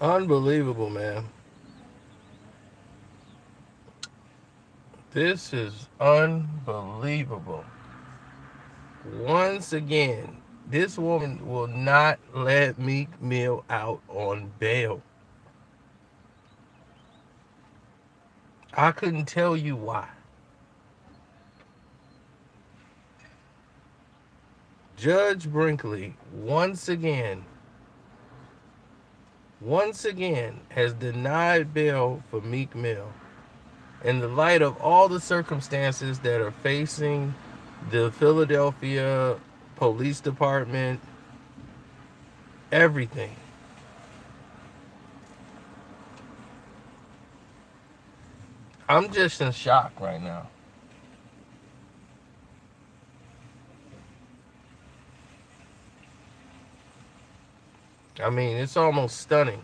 Unbelievable, man. This is unbelievable. Once again, this woman will not let Meek Mill out on bail. I couldn't tell you why. Judge Brinkley, once again, has denied bail for Meek Mill in the light of all the circumstances that are facing the Philadelphia Police Department, everything. I'm just in shock right now. I mean, it's almost stunning.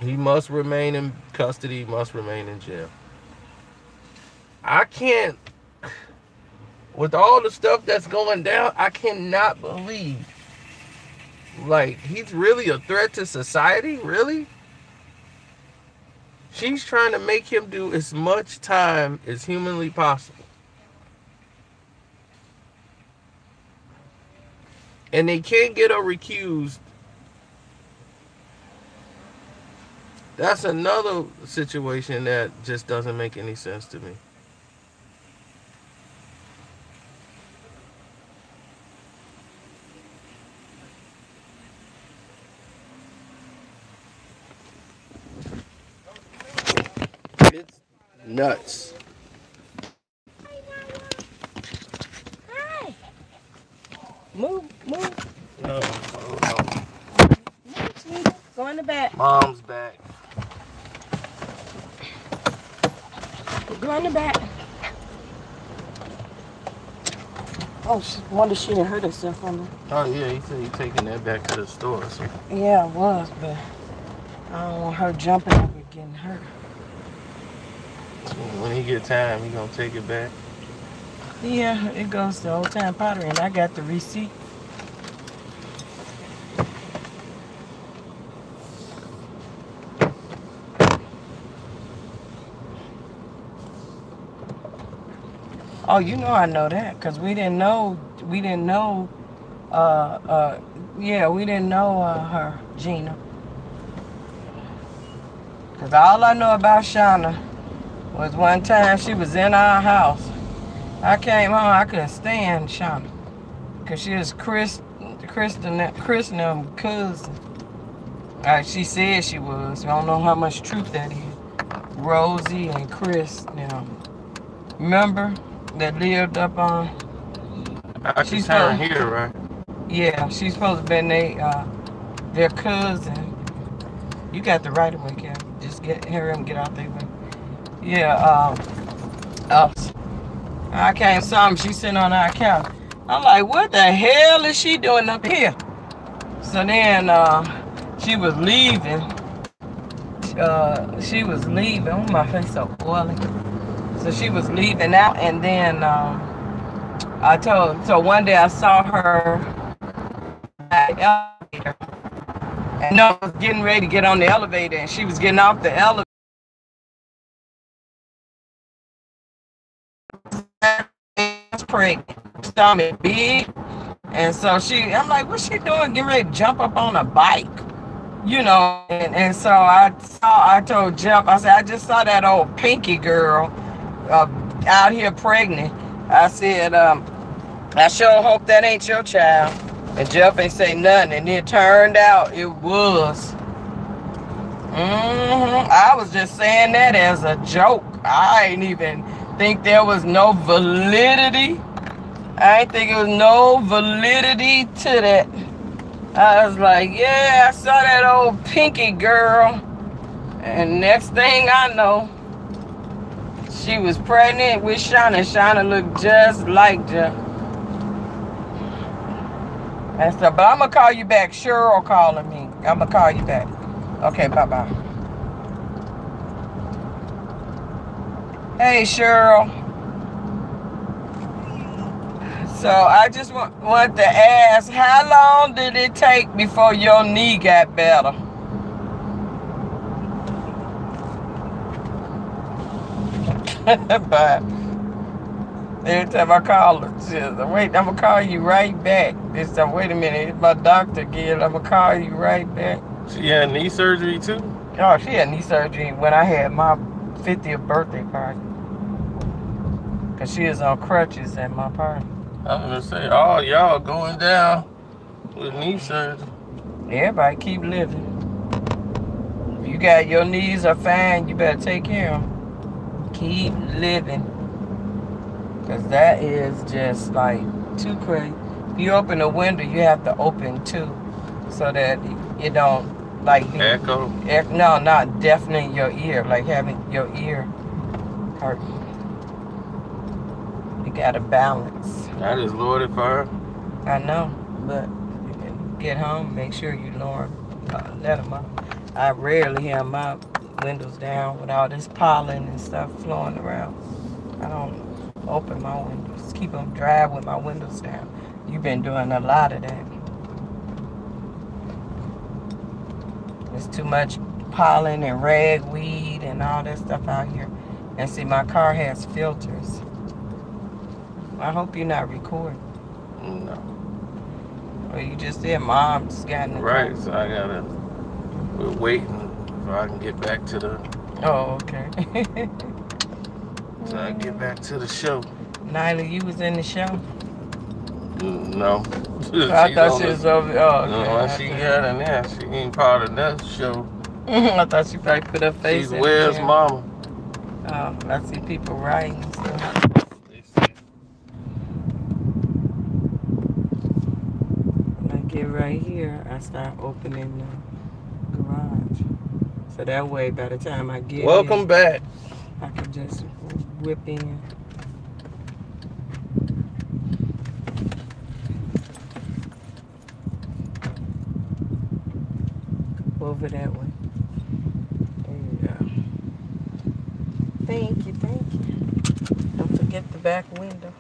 He must remain in custody, must remain in jail. I can't, with all the stuff that's going down, I cannot believe, like, he's really a threat to society? Really? She's trying to make him do as much time as humanly possible. And they can't get her recused. That's another situation that just doesn't make any sense to me. It's nuts. Hi. Move, move. No, no. Move, sweetie. Go in the back. Mom's back. Go in the back. Oh, she wonder she didn't hurt herself on there. Oh yeah, he said he's taking that back to the store. So Yeah, it was, but I don't want her jumping over and getting hurt. when he get time, he gonna take it back. Yeah, it goes to Old Time Pottery, and I got the receipt. Oh, you know I know that, cause we didn't know, yeah, we didn't know her, Gina. Cause all I know about Shauna was one time she was in our house. I came home, I couldn't stand Shauna, cause she was Chris and them cousin. She said she was. I don't know how much truth that is. Rosie and Chris, you know. Remember that lived up on? I can She's turn supposed, here, right? yeah, she's supposed to be their cousin. You got the right of way, Kevin. Just hurry up and get out there. Yeah, I came saw him. She's sitting on our couch. I'm like, what the hell is she doing up here? So then she was leaving. Oh, my face so oily. So she was leaving out, and then so one day I saw her at the elevator, and I was getting ready to get on the elevator, and she was getting off the elevator. Pregnant, stomach big, and so I'm like, what's she doing? Getting ready to jump up on a bike, you know? And so I told Jeff, I said, I just saw that old Pinky girl out here pregnant. I said, I sure hope that ain't your child. And Jeff ain't say nothing, and it turned out it was. I was just saying that as a joke. I ain't even think there was no validity. I ain't think it was no validity to that. I was like, yeah, I saw that old Pinky girl. And next thing I know, she was pregnant with Shauna. Shauna looked just like Jeff. And so, but I'm going to call you back. Cheryl calling me. I'm going to call you back. Okay, bye-bye. Hey, Cheryl. So I just want to ask, how long did it take before your knee got better? But every time I call her, she says, wait, I'm going to call you right back. This time, wait a minute, it's my doctor again. I'm going to call you right back. She had knee surgery too? Oh, she had knee surgery when I had my 50th birthday party. Because she was on crutches at my party. I'm going to say, oh, y'all going down with knee surgery. Everybody keep living. If you got your knees are fine, you better take care of them. Keep living. Because that is just like too crazy. If you open a window, you have to open two so that it don't like echo. No, not deafening your ear, like having your ear hurt. You gotta balance. I just lowered it for her. I know, but you can get home, make sure you lower, let them up. I rarely have my windows down with all this pollen and stuff flowing around. I don't open my windows, keep them dry with my windows down. You've been doing a lot of that. There's too much pollen and ragweed and all that stuff out here. And see, my car has filters. I hope you're not recording. No. Well, you just said Mom's got in the Right, car. so we're waiting so I can get back to the... Oh, okay. So I can get back to the show. Nyla, you was in the show? No. I thought she was over. Oh, okay. No, she got in there. She ain't part of that show. I thought she probably put her face She's in Where's the Mama? Oh, I see people writing and stuff. When I get right here, I start opening the garage. So that way, by the time I get Welcome back. I can just whip in. Over that way. There you go. Thank you, thank you. Don't forget the back window.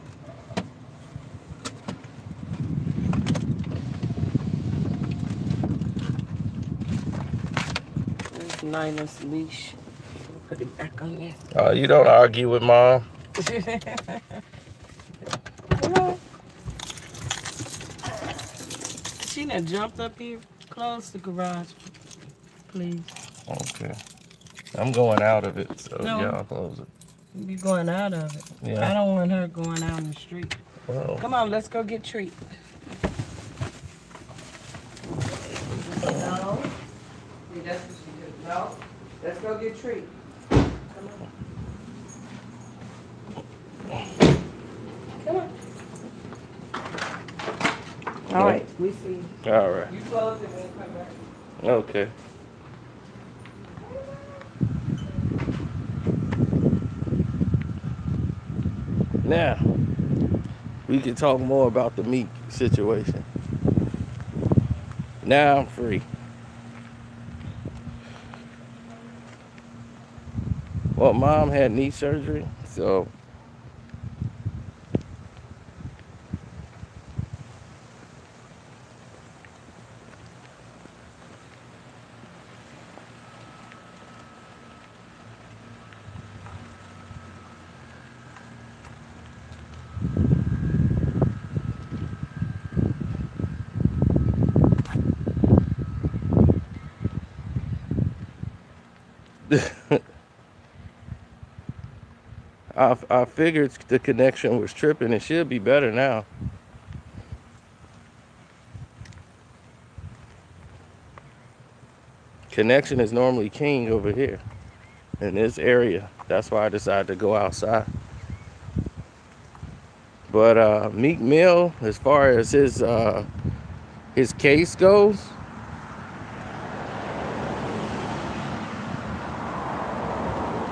There's Nyla's leash. Put it back on there. Oh, you don't argue with Mom. She done jumped up here. Close the garage, please. Okay. I'm going out of it, so No. y'all close it. You going out of it. Yeah. I don't want her going out in the street. Well, Come on, let's go get treat. No. See, that's what she did. No. Let's go get treat. Come on. Come on. All right, we see. all right. You close it and we'll come back. Okay. Now, we can talk more about the Meek situation. Now I'm free. Well, Mom had knee surgery, so I figured the connection was tripping. It should be better now. Connection is normally king over here in this area. That's why I decided to go outside. But Meek Mill, as far as his case goes,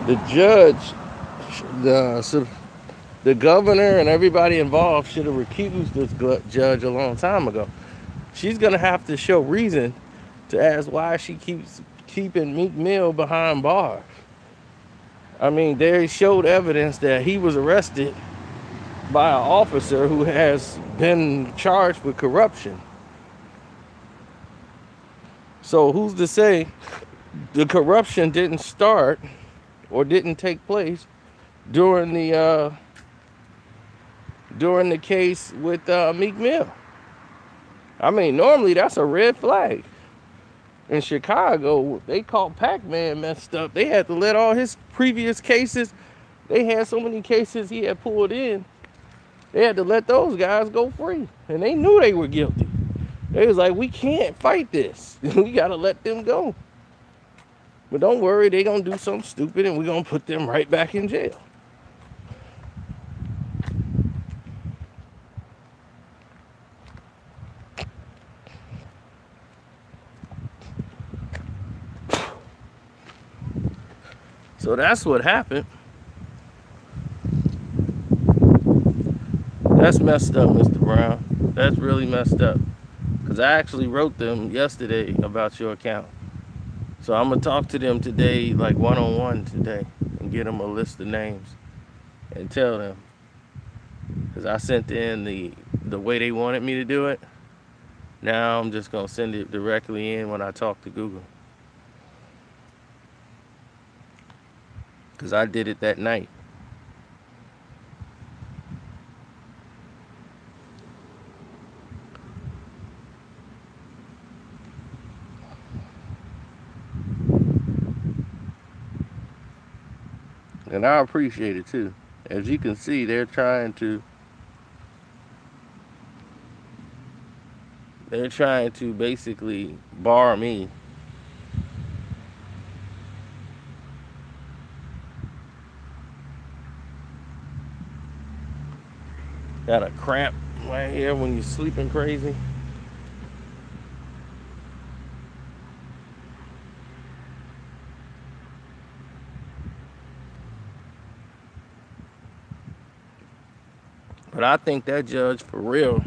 the judge, the governor and everybody involved should have recused this judge a long time ago. She's gonna have to show reason to ask why she keeps keeping Meek Mill behind bars. I mean, they showed evidence that he was arrested by an officer who has been charged with corruption. So who's to say the corruption didn't start or didn't take place during the case with Meek Mill? I mean, normally that's a red flag. In Chicago, they caught Pac-Man messed up. They had to let all his previous cases, they had so many cases he had pulled in, they had to let those guys go free. And they knew they were guilty. They was like, we can't fight this. We gotta let them go. But don't worry, they gonna do something stupid and we're gonna put them right back in jail. So that's what happened. That's messed up, Mr. Brown. That's really messed up. Because I actually wrote them yesterday about your account. So I'm going to talk to them today, like one-on-one today, and get them a list of names and tell them. Because I sent in the way they wanted me to do it. Now I'm just going to send it directly in when I talk to Google. Because I did it that night. And I appreciate it too. As you can see, they're trying to basically bar me. Got a cramp right here when you're sleeping crazy. But I think that judge, for real,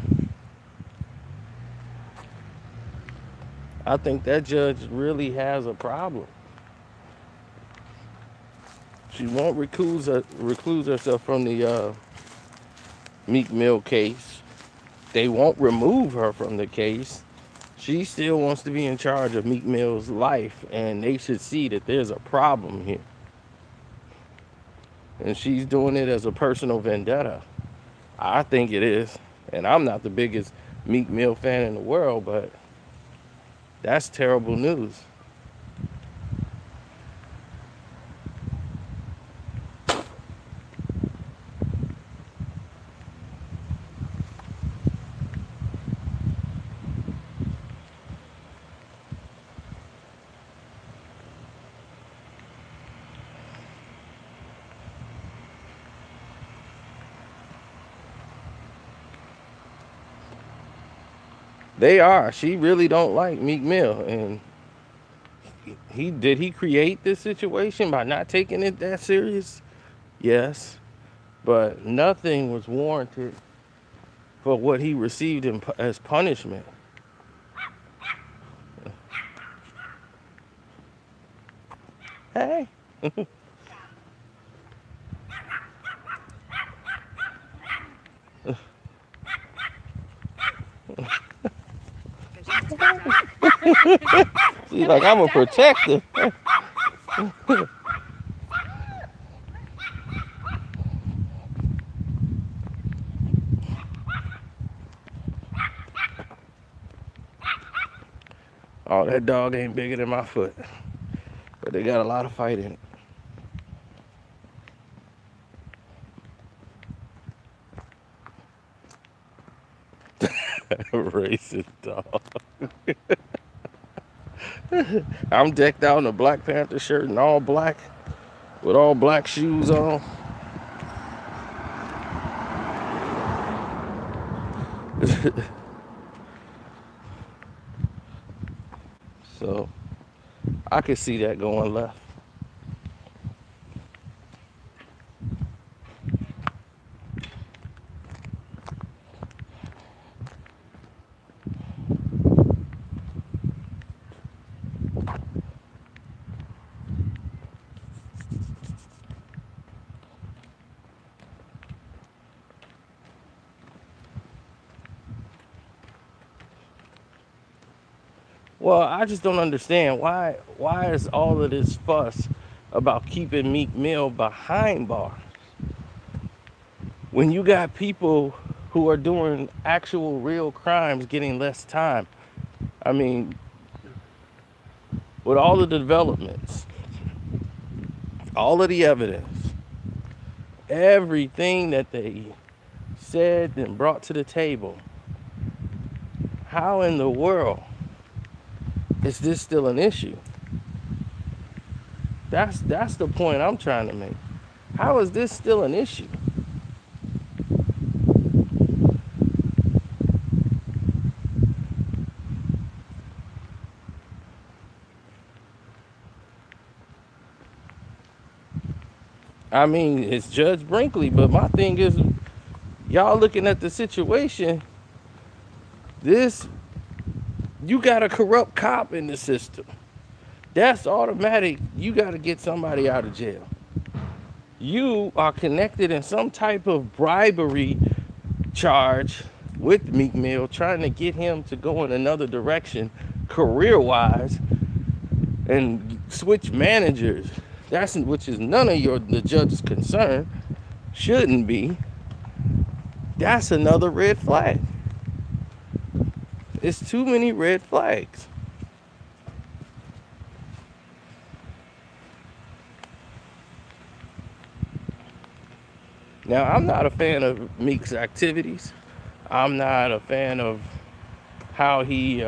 I think that judge really has a problem. She won't recluse herself from the Meek Mill case. They won't remove her from the case. She still wants to be in charge of Meek Mill's life, and they should see that there's a problem here. And she's doing it as a personal vendetta. I think it is. And I'm not the biggest Meek Mill fan in the world, but that's terrible news. They are. She really don't like Meek Mill, and he create this situation by not taking it that serious? Yes, but nothing was warranted for what he received as punishment. Hey. She's like, I'm a protector. Oh, that dog ain't bigger than my foot. But they got a lot of fight in it. Racist dog. I'm decked out in a Black Panther shirt and all black, with all black shoes on. So I could see that going left. Well, I just don't understand why is all of this fuss about keeping Meek Mill behind bars when you got people who are doing actual real crimes getting less time? I mean, with all of the developments, all of the evidence, everything that they said and brought to the table, how in the world is this still an issue? That's the point I'm trying to make. How is this still an issue? I mean, it's Judge Brinkley, but my thing is, y'all looking at the situation, this, you got a corrupt cop in the system. That's automatic. You got to get somebody out of jail. You are connected in some type of bribery charge with Meek Mill, trying to get him to go in another direction career-wise and switch managers. That's which is none of the judge's concern. Shouldn't be. That's another red flag. It's too many red flags. Now, I'm not a fan of Meek's activities. I'm not a fan of how he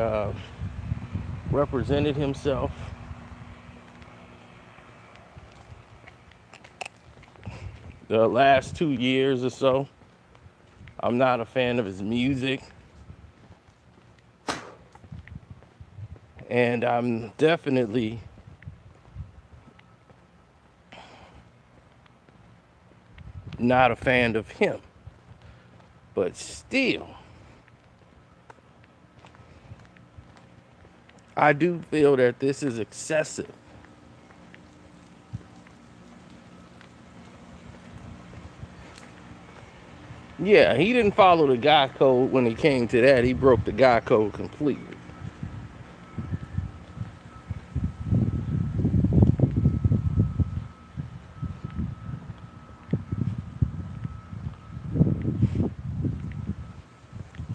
represented himself. The last 2 years or so. I'm not a fan of his music. And I'm definitely not a fan of him. But still, I do feel that this is excessive. Yeah, he didn't follow the guy code when it came to that. He broke the guy code completely.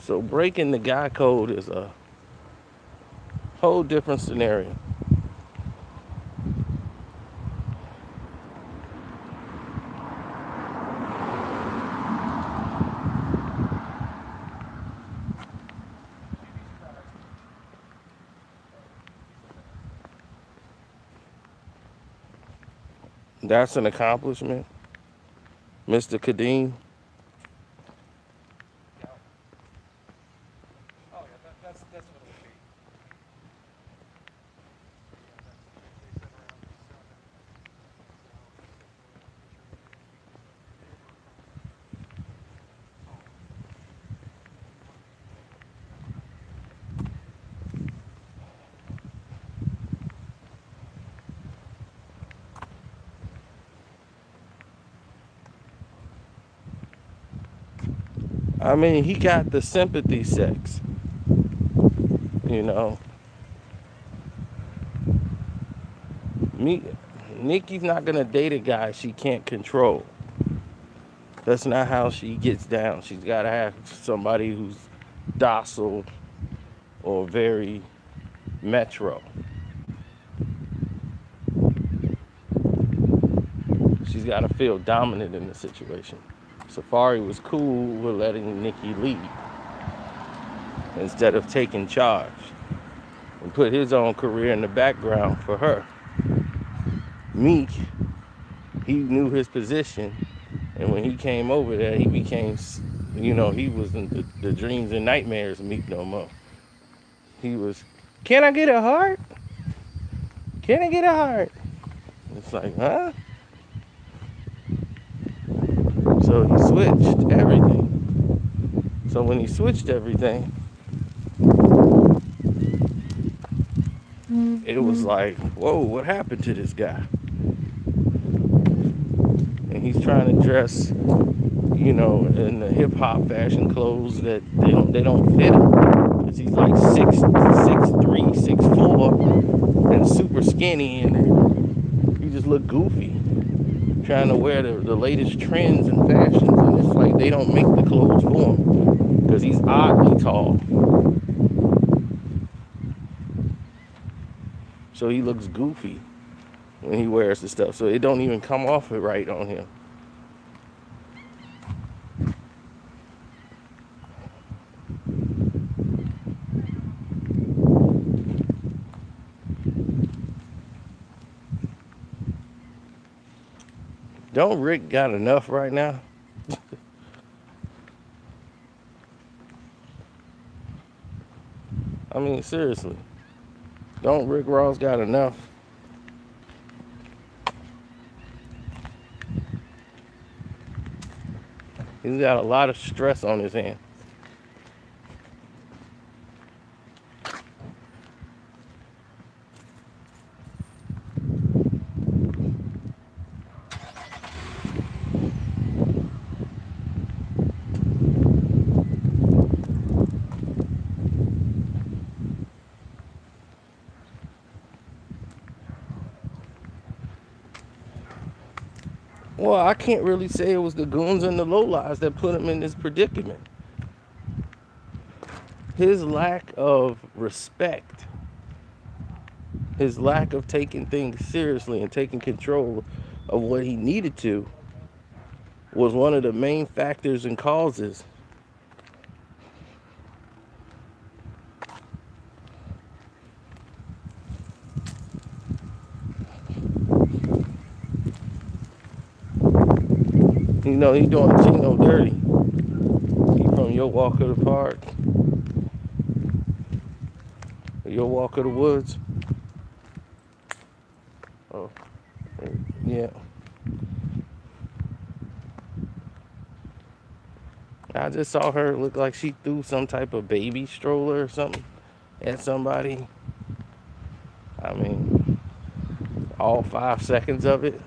So breaking the guy code is a whole different scenario. That's an accomplishment, Mr. Kadeem. I mean, he got the sympathy sex, you know. Me, Nikki's not gonna date a guy she can't control. That's not how she gets down. She's gotta have somebody who's docile or very metro. She's gotta feel dominant in the situation. Safari was cool with letting Nikki lead instead of taking charge and put his own career in the background for her. Meek, he knew his position, and when he came over there, he became, he wasn't the dreams and nightmares Meek no more. He was, can I get a heart? Can I get a heart? It's like, huh? So he switched everything. So when he switched everything, it was like, whoa, what happened to this guy? And he's trying to dress, in the hip hop fashion clothes that they don't fit him. Cause he's like 6'3", 6'4", and super skinny, and he just look goofy, trying to wear the latest trends and fashions, and it's like they don't make the clothes for him, cause he's oddly tall. So he looks goofy when he wears the stuff. So it don't even come off it right on him. Don't Rick got enough right now? I mean, seriously. Don't Rick Ross got enough? He's got a lot of stress on his hands. Well, I can't really say it was the goons and the lowlives that put him in this predicament. His lack of respect, his lack of taking things seriously and taking control of what he needed to, was one of the main factors and causes. You know, he doing Chino dirty. He from your walk of the park, your walk of the woods. Oh, yeah. I just saw her look like she threw some type of baby stroller or something at somebody. I mean, all 5 seconds of it.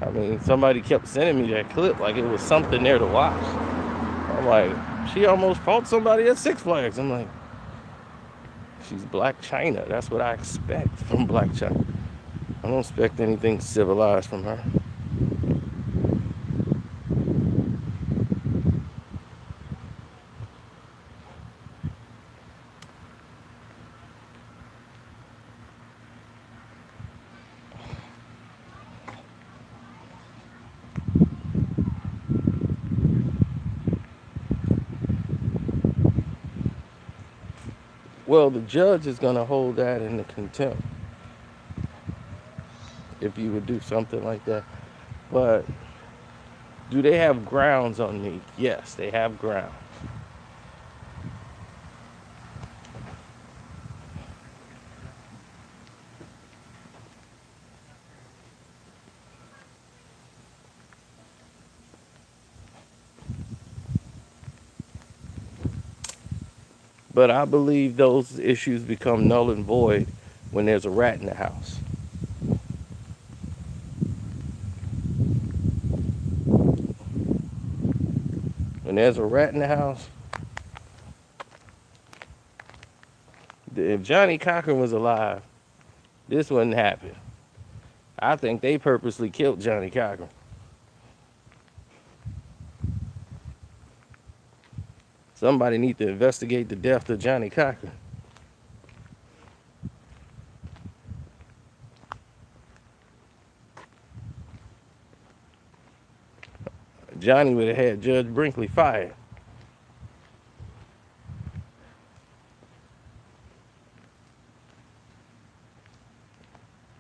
I mean, somebody kept sending me that clip like it was something there to watch. I'm like, she almost fought somebody at Six Flags. I'm like, she's Black China. That's what I expect from Black China. I don't expect anything civilized from her. Well, the judge is going to hold that into contempt if you would do something like that. But do they have grounds on me? Yes, they have grounds. But I believe those issues become null and void when there's a rat in the house. When there's a rat in the house, if Johnny Cochran was alive, this wouldn't happen. I think they purposely killed Johnny Cochran. Somebody need to investigate the death of Johnny Cochran. Johnny would have had Judge Brinkley fired.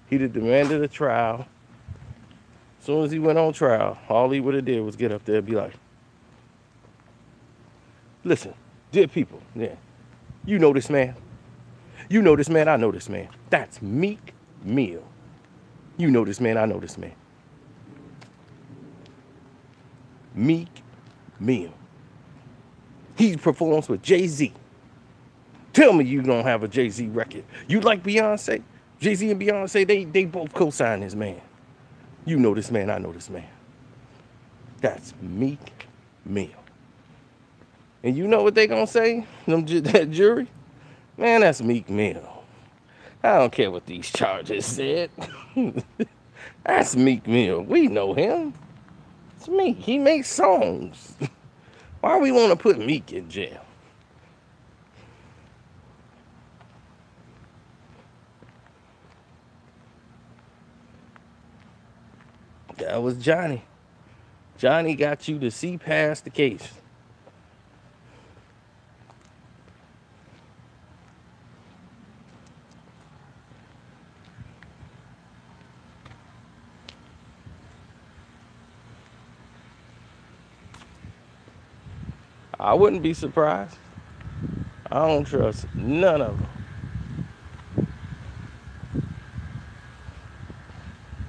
He'd have demanded a trial. As soon as he went on trial, all he would have did was get up there and be like, listen, dear people, yeah, you know this man. You know this man, I know this man. That's Meek Mill. You know this man, I know this man. Meek Mill. He performs with Jay-Z. Tell me you don't have a Jay-Z record. You like Beyonce? Jay-Z and Beyonce, they both co-sign this man. You know this man, I know this man. That's Meek Mill. And you know what they gonna say? That jury? Man, that's Meek Mill. I don't care what these charges said. That's Meek Mill. We know him. It's Meek. He makes songs. Why we want to put Meek in jail? That was Johnny. Johnny got you to see past the case. I wouldn't be surprised. I don't trust none of them.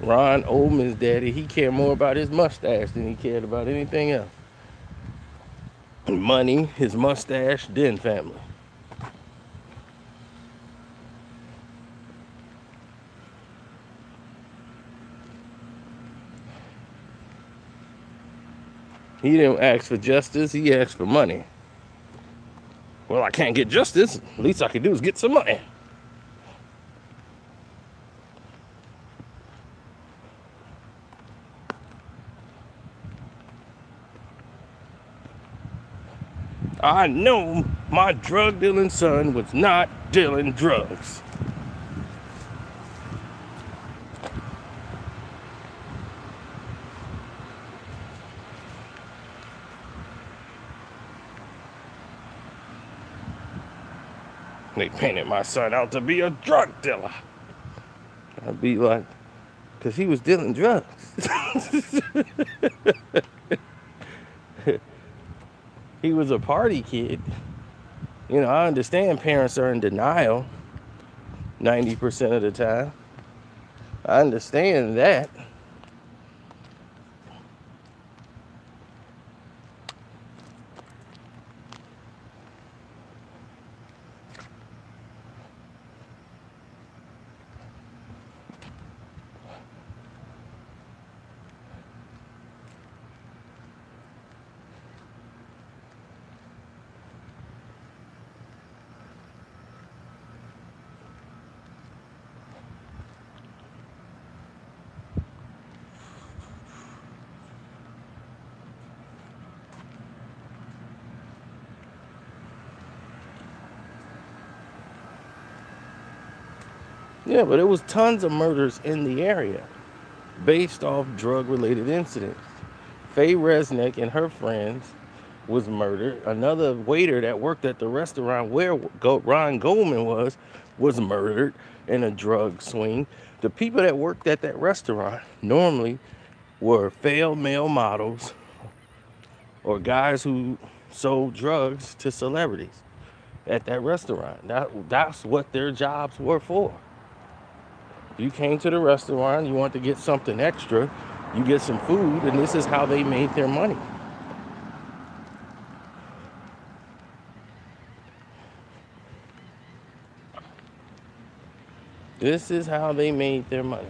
Ron Oldman's daddy, he cared more about his mustache than he cared about anything else. Money, his mustache, then family. He didn't ask for justice, he asked for money. Well, I can't get justice. Least I can do is get some money. I know my drug dealing son was not dealing drugs. They painted my son out to be a drug dealer. I'd be like, because he was dealing drugs. He was a party kid. You know, I understand parents are in denial 90% of the time. I understand that. Yeah, but it was tons of murders in the area based off drug-related incidents. Faye Resnick and her friends was murdered. Another waiter that worked at the restaurant where Ron Goldman was murdered in a drug swing. The people that worked at that restaurant normally were failed male models or guys who sold drugs to celebrities at that restaurant. That's what their jobs were for. You came to the restaurant, you want to get something extra, you get some food, and this is how they made their money. This is how they made their money.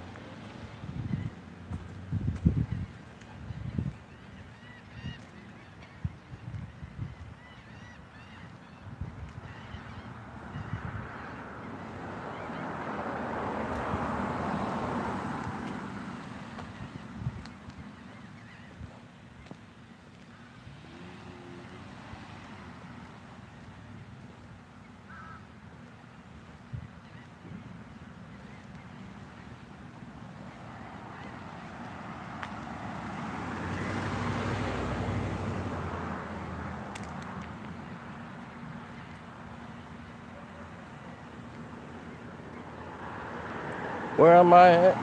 Where am I at?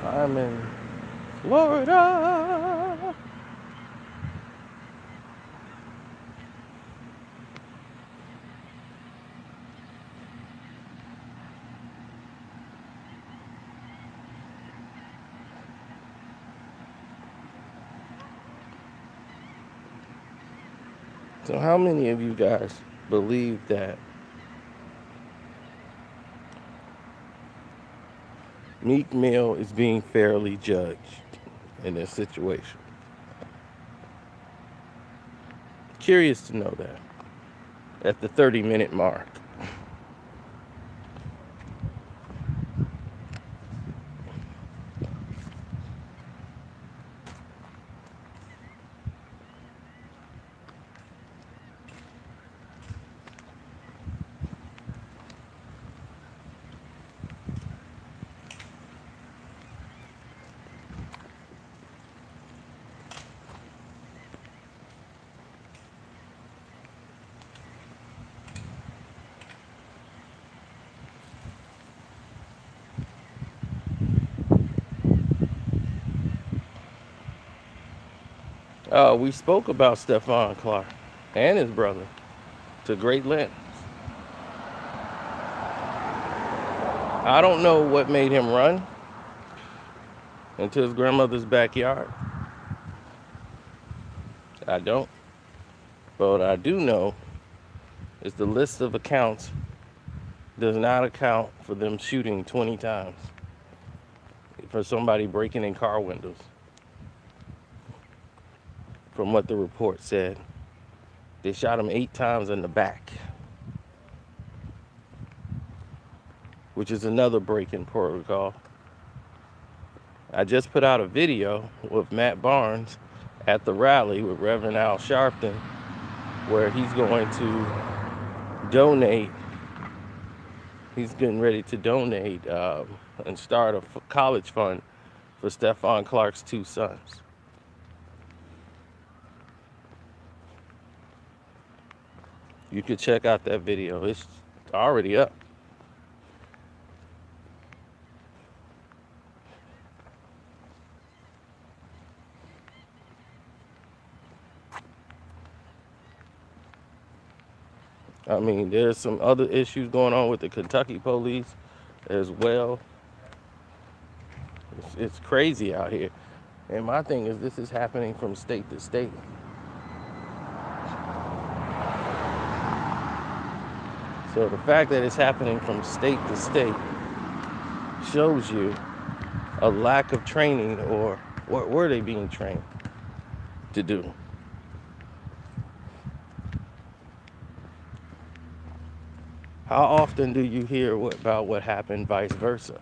I'm in Florida. So how many of you guys believe that Meek Mill is being fairly judged in this situation? Curious to know that at the 30-minute mark. We spoke about Stephon Clark and his brother to great length. I don't know what made him run into his grandmother's backyard. I don't. But what I do know is the list of accounts does not account for them shooting 20 times for somebody breaking in car windows. From what the report said, they shot him 8 times in the back, which is another break-in protocol. I just put out a video with Matt Barnes at the rally with Reverend Al Sharpton, where he's going to donate. He's getting ready to donate and start a college fund for Stephon Clark's 2 sons. You could check out that video. It's already up. I mean, there's some other issues going on with the Kentucky police as well. It's crazy out here. And my thing is, this is happening from state to state. So the fact that it's happening from state to state shows you a lack of training, or what were they being trained to do? How often do you hear about what happened vice versa?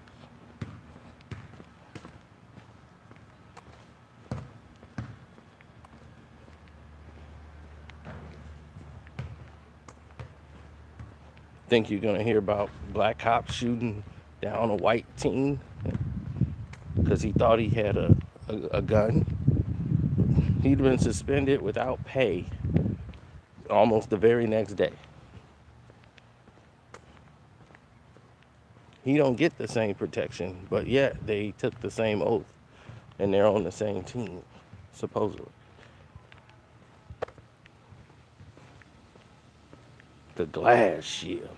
Think you're gonna hear about black cops shooting down a white teen because he thought he had a gun? He'd been suspended without pay almost the very next day. He don't get the same protection, but yet they took the same oath and they're on the same team, supposedly. The glass shield.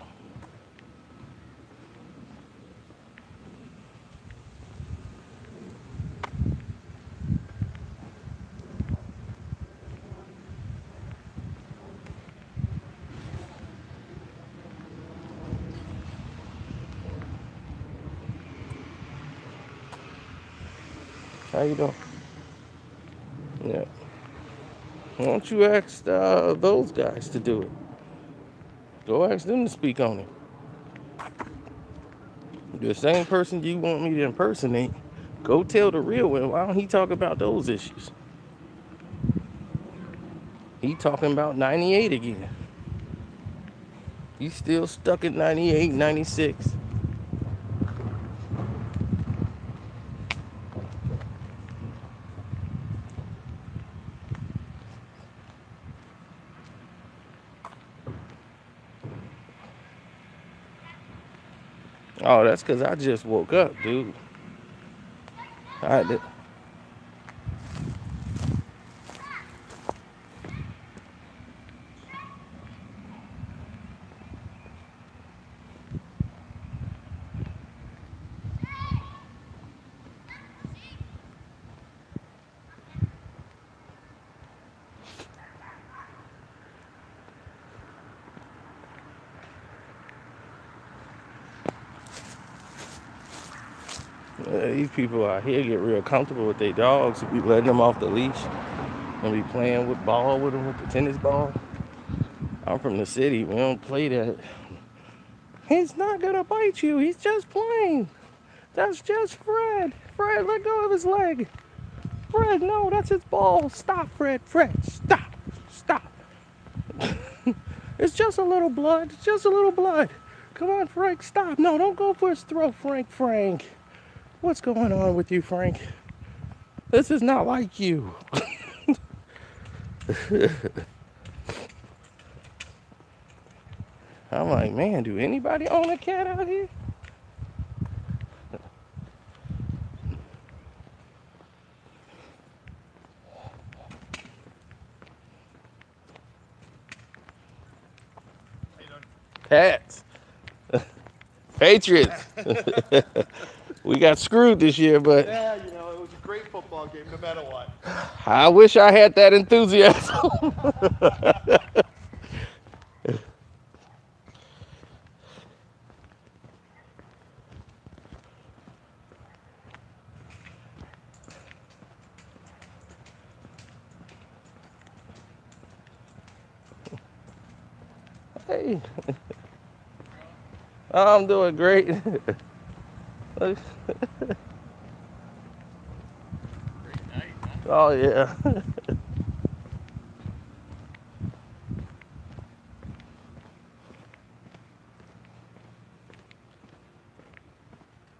How you doing? Yeah. Why don't you ask those guys to do it? Go ask them to speak on it. The same person you want me to impersonate, go tell the real one. Why don't he talk about those issues? He talking about 98 again. He's still stuck at 98, 96. Oh, that's because I just woke up, dude. I did. These people out here get real comfortable with their dogs. We letting them off the leash and be playing with ball with him with the tennis ball. I'm from the city. We don't play that. He's not gonna bite you. He's just playing. That's just Fred. Fred, let go of his leg. Fred, no, that's his ball. Stop, Fred. Fred, stop. Stop. It's just a little blood. It's just a little blood. Come on, Frank, stop. No, don't go for his throat, Frank. Frank. What's going on with you, Frank? This is not like you. I'm like, man, do anybody own a cat out here? Cats. Patriots. We got screwed this year, but yeah, it was a great football game no matter what. I wish I had that enthusiasm. Hey. I'm doing great. Great night, huh? Oh, yeah.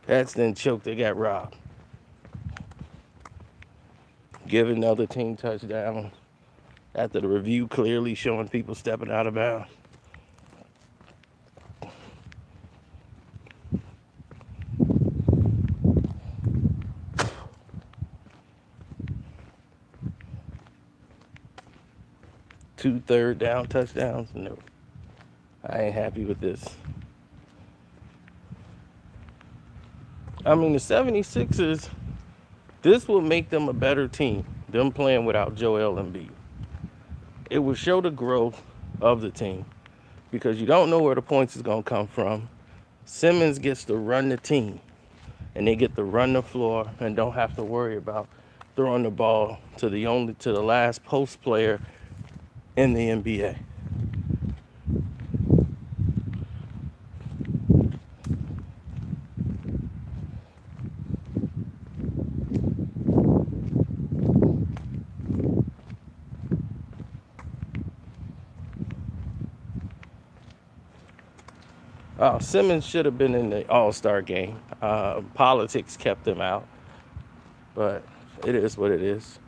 Pats didn't choke, they got robbed. Give another team touchdown after the review clearly showing people stepping out of bounds. Two third down touchdowns? No. I ain't happy with this. I mean, the 76ers, this will make them a better team, them playing without Joel Embiid. It will show the growth of the team because you don't know where the points is going to come from. Simmons gets to run the team, and they get to run the floor and don't have to worry about throwing the ball to the last post player in the NBA. Simmons should have been in the All-Star game. Politics kept him out, but it is what it is.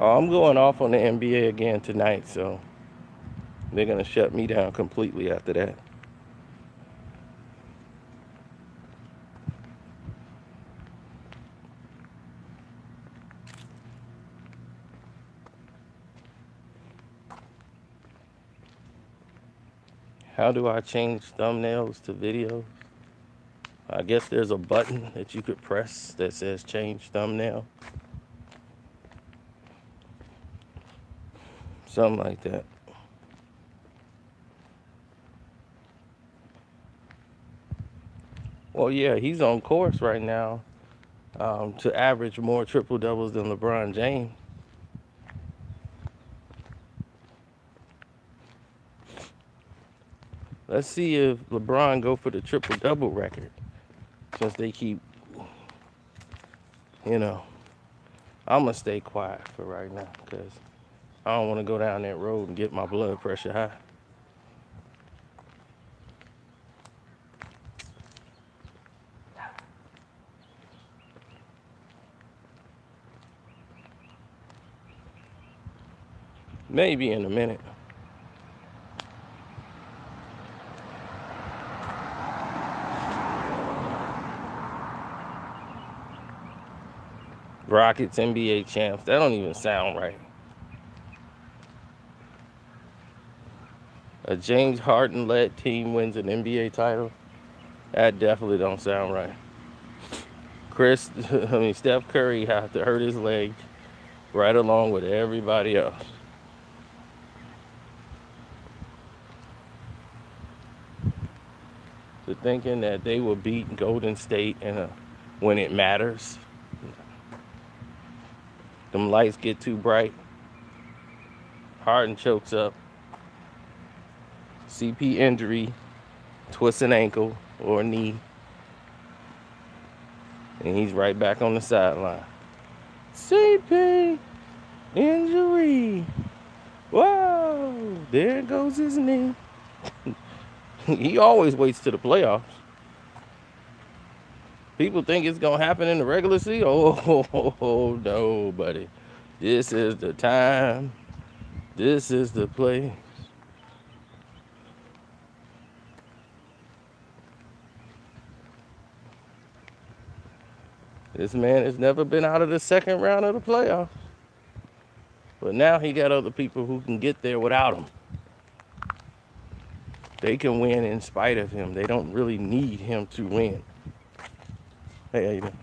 I'm going off on the NBA again tonight, so they're going to shut me down completely after that. How do I change thumbnails to videos? I guess there's a button that you could press that says change thumbnail. Something like that. Well, yeah, he's on course right now to average more triple doubles than LeBron James. Let's see if LeBron go for the triple double record, since they keep, I'm gonna stay quiet for right now because I don't want to go down that road and get my blood pressure high. Maybe in a minute. Rockets NBA champs. That don't even sound right. A James Harden-led team wins an NBA title. That definitely don't sound right. Steph Curry had to hurt his leg right along with everybody else. To thinking that they will beat Golden State when it matters. Them lights get too bright. Harden chokes up. CP injury, twists an ankle or a knee. And he's right back on the sideline. CP injury. Whoa, there goes his knee. He always waits to the playoffs. People think it's going to happen in the regular season. Oh, no, buddy. This is the time. This is the place. This man has never been out of the second round of the playoffs. But now he got other people who can get there without him. They can win in spite of him. They don't really need him to win. Hey, how you doing?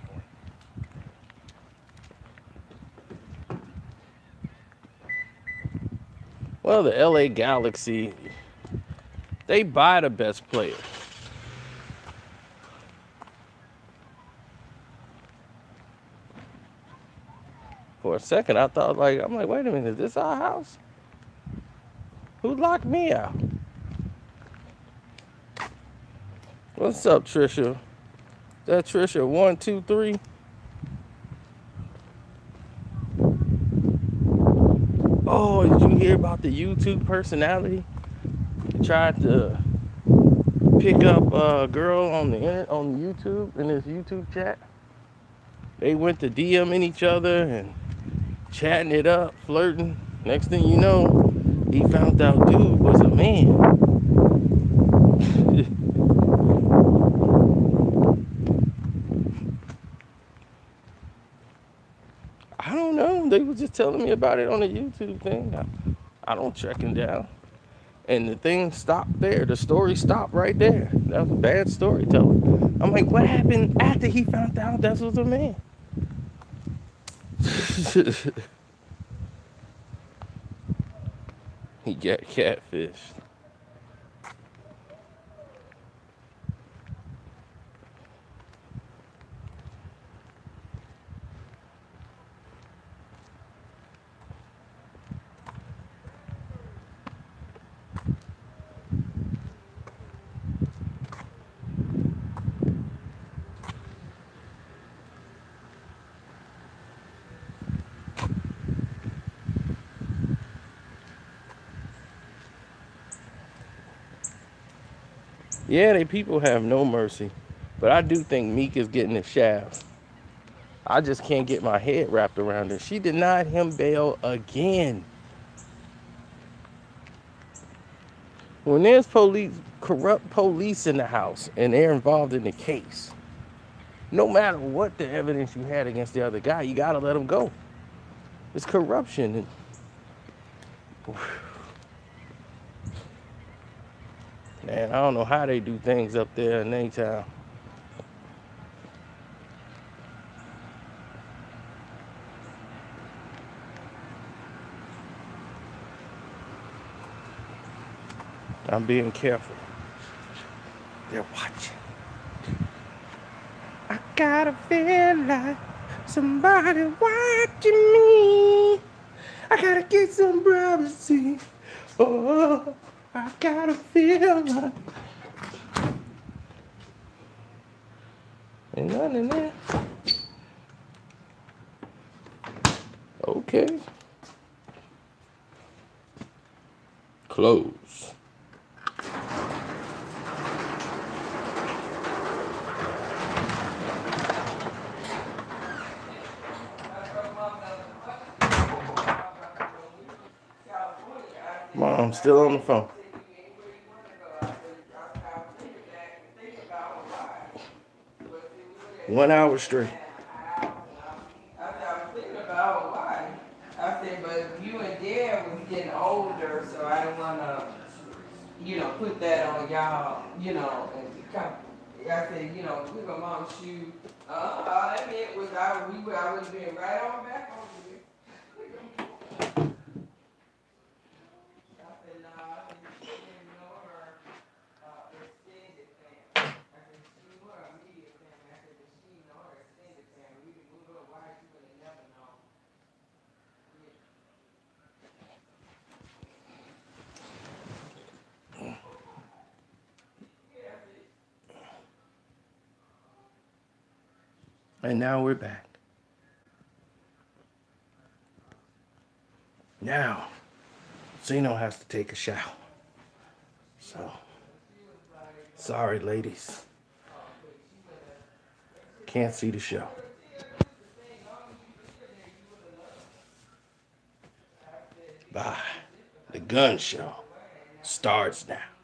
Well, the LA Galaxy, they buy the best players. For a second, I thought, I'm like, wait a minute, is this our house? Who locked me out? What's up, Trisha? Is that Trisha 123? Oh, did you hear about the YouTube personality? He tried to pick up a girl on YouTube in his YouTube chat. They went to DMing each other and chatting it up, flirting. Next thing you know, he found out dude was a man. I don't know. They were just telling me about it on the YouTube thing. I don't check him down. And the thing stopped there. The story stopped right there. That was a bad storytelling. I'm like, what happened after he found out that was a man? He got catfished. Yeah, they people have no mercy. But I do think Meek is getting the shaft. I just can't get my head wrapped around it. She denied him bail again. When there's corrupt police in the house and they're involved in the case, no matter what the evidence you had against the other guy, you gotta let him go. It's corruption. Man, I don't know how they do things up there in A-Town. I'm being careful. They're watching. I gotta feel like somebody watching me. I gotta get some privacy. Oh, I gotta feel like. Ain't nothing in there. Okay. Close. Mom, still on the phone. One hour straight. I said, but you and Dad was getting older, so I didn't want to put that on y'all, you know, and come. I said, you know, we were mom's shoe. All that meant was I would have been right on back on you. I said, nah, I didn't know her extended family. I said, she knew her immediate family. I said, but she didn't know her extended family. We didn't move her. Why she would have never known. And now we're back. Now, Zeno has to take a shower. So, sorry, ladies. Can't see the show. Bye. The gun show starts now.